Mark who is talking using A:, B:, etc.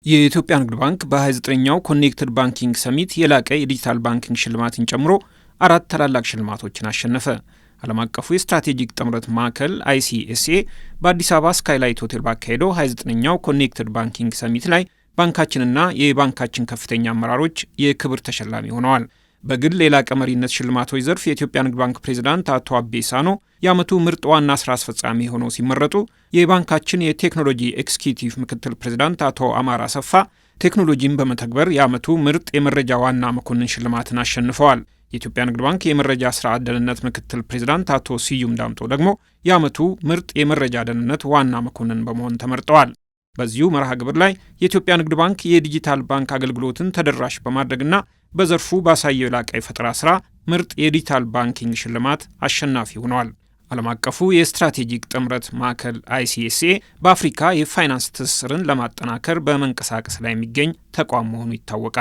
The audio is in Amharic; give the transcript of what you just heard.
A: የኢትዮጵያ ንግድ ባንክ በ29ኛው ኮኔክትድ ባንኪንግ ሰሚት የላቀ የዲጂታል ባንኪንግ ሽልማትን ጨምሮ 4 ታላላቅ ሽልማቶችን አሸነፈ። ዓለም አቀፉ የስትራቴጂክ ጥምረት ማዕከል ICSA በአዲስ አበባ ስካይላይት ሆቴል ባካሄደው 29ኛው ኮኔክትድ ባንኪንግ ሰሚት ላይ ባንካችንና የባንካችን ከፍተኛ አመራሮች የክብር ተሸላሚ ሆነዋል። በግል የላቀ መሪነት ሽልማቶች ዘርፍ የኢትዮጵያ ንግድ ባንክ ፕሬዝዳንት አቶ አቤ ሳኖ የዓመቱ ምርጥ ዋና ስራ አስፈጻሚ ሆነው ሲመረጡ፣ የባንካችን የቴክኖሎጂ ኤክስኪዩቲቭ ምክትል ፕሬዝዳንት አቶ አማራ አሰፋ ቴክኖሎጂን በመተግበር የዓመቱ ምርጥ የመረጃ ዋና መኮንን ሽልማትን አሸንፈዋል። የኢትዮጵያ ንግድ ባንክ የመረጃ ስርዓት ደህንነት ምክትል ፕሬዝዳንት አቶ ስዩም ዳምጦ ደግሞ የዓመቱ ምርጥ የመረጃ ደህንነት ዋና መኮንን በመሆን ተመርጠዋል። በዚሁ መርሃ ግብር ላይ የኢትዮጵያ ንግድ ባንክ የዲጂታል ባንክ አገልግሎትን ተደራሽ በማድረግና በዘርፉ ባሳየው የላቀ የፈጠራ ስራ ምርጥ የዲጂታል ባንኪንግ ሽልማት አሸናፊ ሆነዋል። ዓለም አቀፉ የስትራቴጂክ ጥምረት ማዕከል ICSA በአፍሪካ የፋይናንስ ትስስርን ለማጠናከር በመንቀሳቀስ ላይ የሚገኝ ተቋም መሆኑ ይታወቃል።